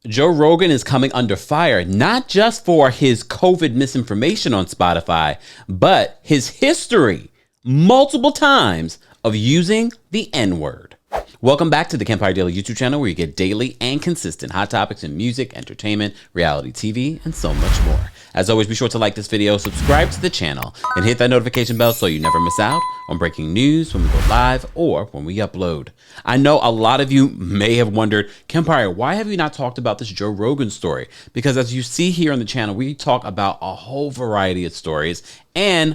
Joe Rogan is coming under fire, not just for his COVID misinformation on Spotify, but his history multiple times of using the N-word. Welcome back to the Kempire Daily YouTube channel, where you get daily and consistent hot topics in music, entertainment, reality TV, and so much more. As always, be sure to like this video, subscribe to the channel, and hit that notification bell so you never miss out on breaking news when we go live or when we upload. I know a lot of you may have wondered, Kempire, why have you not talked about this Joe Rogan story? Because as you see here on the channel, we talk about a whole variety of stories, and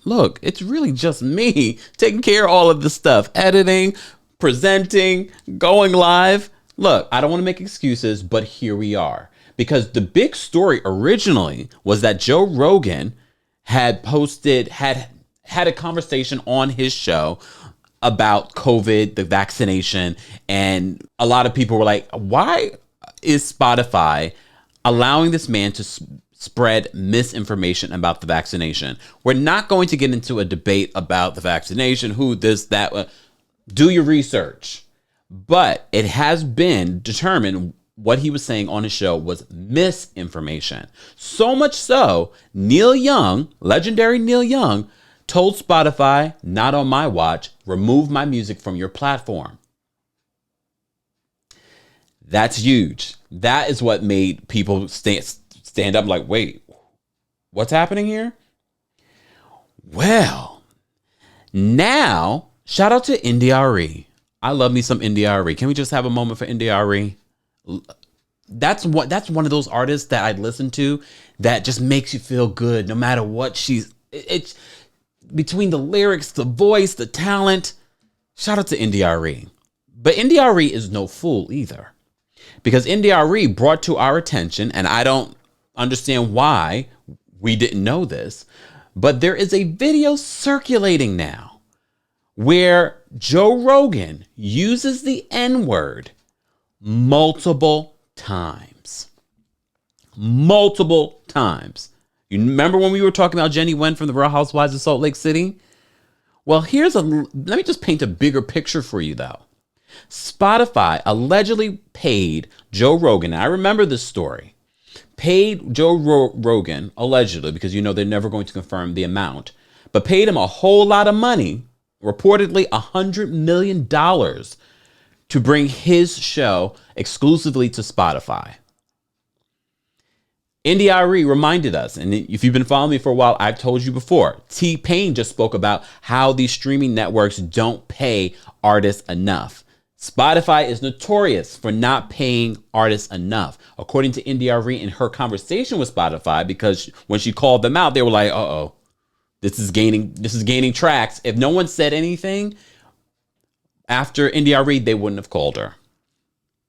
look, it's really just me taking care of all of this stuff, editing, presenting, going live. Look, I don't want to make excuses, but here we are. Because the big story originally was that Joe Rogan had had a conversation on his show about COVID, the vaccination, and a lot of people were like, why is Spotify allowing this man to spread misinformation about the vaccination? We're not going to get into a debate about the vaccination, who, this, that. Do your research. But it has been determined what he was saying on his show was misinformation. So much so, Neil Young, legendary Neil Young, told Spotify, not on my watch, remove my music from your platform. That's huge. That is what made people stand up like, wait, what's happening here? Well, now, shout out to India.arie. I love me some India.arie. Can we just have a moment for India.arie? That's one of those artists that I listen to that just makes you feel good no matter what it's between the lyrics, the voice, the talent. Shout out to India.arie. But India.arie is no fool either, because India.arie brought to our attention, and I don't understand why we didn't know this, but there is a video circulating now where Joe Rogan uses the N-word multiple times. Multiple times. You remember when we were talking about Jenny Wen from the Real Housewives of Salt Lake City? Well, let me just paint a bigger picture for you, though. Spotify allegedly paid Joe Rogan, and I remember this story, paid Joe Rogan, allegedly, because they're never going to confirm the amount, but paid him a whole lot of money, reportedly $100 million, to bring his show exclusively to Spotify. India.arie reminded us, and if you've been following me for a while, I've told you before, T-Pain just spoke about how these streaming networks don't pay artists enough. Spotify is notorious for not paying artists enough, according to India.arie in her conversation with Spotify, because when she called them out, they were like, uh-oh, this is gaining tracks. If no one said anything after India.arie, they wouldn't have called her.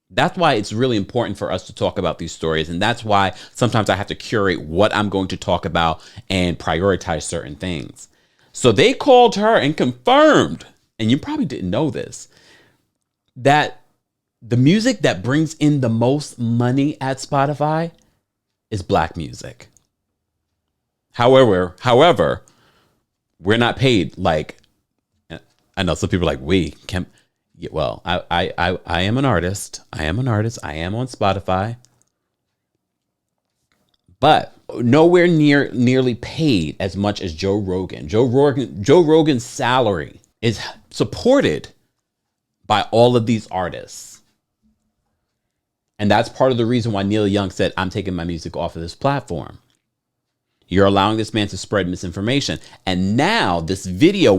That's why it's really important for us to talk about these stories. And that's why sometimes I have to curate what I'm going to talk about and prioritize certain things. So they called her and confirmed, and you probably didn't know this, that the music that brings in the most money at Spotify is Black music. However, we're not paid like, I know some people are like, well, I am an artist. I am on Spotify, but nowhere nearly paid as much as Joe Rogan. Joe Rogan's salary is supported by all of these artists. And that's part of the reason why Neil Young said, I'm taking my music off of this platform. You're allowing this man to spread misinformation. And now this video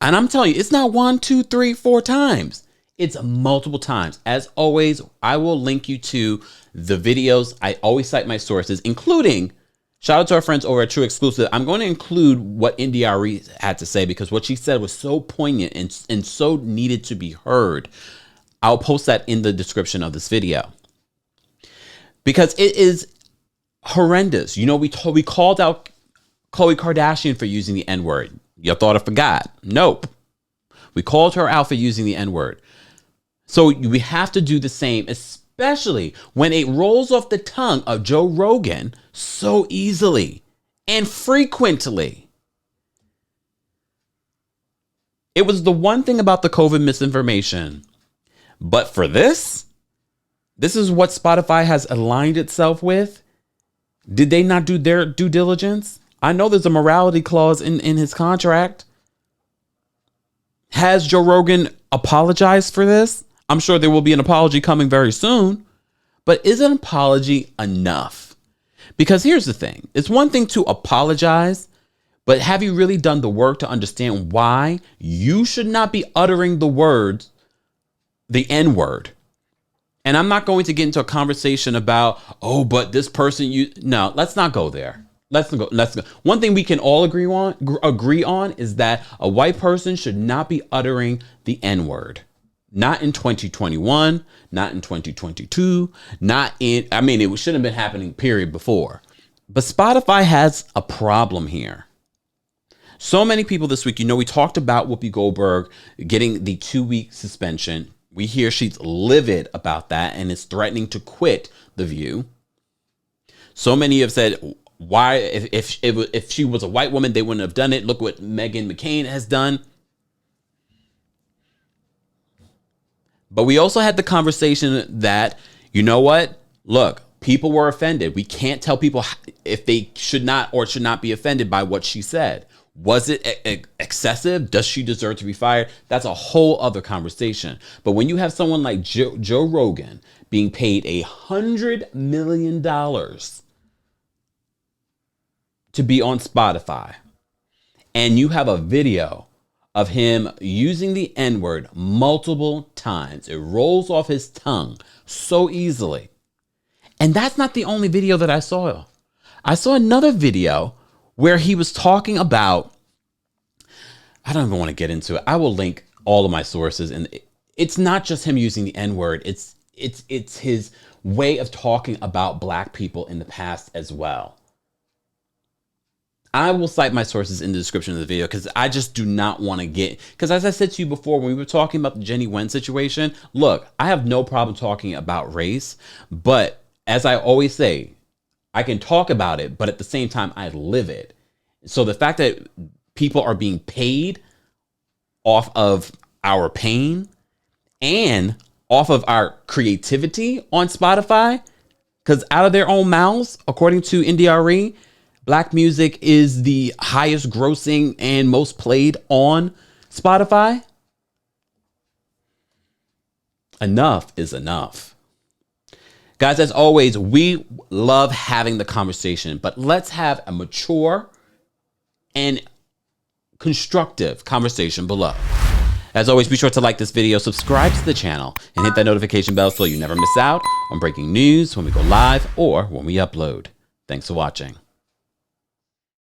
and I'm telling you, it's not 1, 2, 3, 4 times. It's multiple times. As always, I will link you to the videos. I always cite my sources, including, shout out to our friends over at True Exclusive. I'm going to include what India.arie had to say, because what she said was so poignant and so needed to be heard. I'll post that in the description of this video, because it is horrendous. We called out Khloe Kardashian for using the N-word. You thought I forgot? Nope. We called her out for using the N-word. So we have to do the same, especially when it rolls off the tongue of Joe Rogan so easily and frequently. It was the one thing about the COVID misinformation. But for this, This is what Spotify has aligned itself with. Did they not do their due diligence? I know there's a morality clause in his contract. Has Joe Rogan apologized for this? I'm sure there will be an apology coming very soon. But is an apology enough? Because here's the thing. It's one thing to apologize, but have you really done the work to understand why you should not be uttering the words, the N word? And I'm not going to get into a conversation about, oh, but this person, no, let's not go there. Let's go. One thing we can all agree on is that a white person should not be uttering the N word. Not in 2021, not in 2022, it shouldn't have been happening period before. But Spotify has a problem here. So many people this week, we talked about Whoopi Goldberg getting the 2-week suspension. We hear she's livid about that and is threatening to quit The View. So many have said, why, if she was a white woman, they wouldn't have done it. Look what Meghan McCain has done. But we also had the conversation that, you know what? Look, people were offended. We can't tell people if they should not or should not be offended by what she said. Was it excessive? Does she deserve to be fired? That's a whole other conversation. But when you have someone like Joe Rogan being paid $100 million to be on Spotify, and you have a video of him using the N-word multiple times, it rolls off his tongue so easily. And that's not the only video that I saw. I saw another video where he was talking about, I don't even want to get into it. I will link all of my sources, and it's not just him using the N-word. It's his way of talking about black people in the past as well. I will cite my sources in the description of the video because I just do not want to because as I said to you before, when we were talking about the Jenny Wen situation, look, I have no problem talking about race, but as I always say, I can talk about it, but at the same time, I live it. So the fact that people are being paid off of our pain and off of our creativity on Spotify, because out of their own mouths, according to india.arie, black music is the highest grossing and most played on Spotify. Enough is enough. Guys, as always, we love having the conversation, but let's have a mature and constructive conversation below. As always, be sure to like this video, subscribe to the channel, and hit that notification bell so you never miss out on breaking news when we go live or when we upload. Thanks for watching.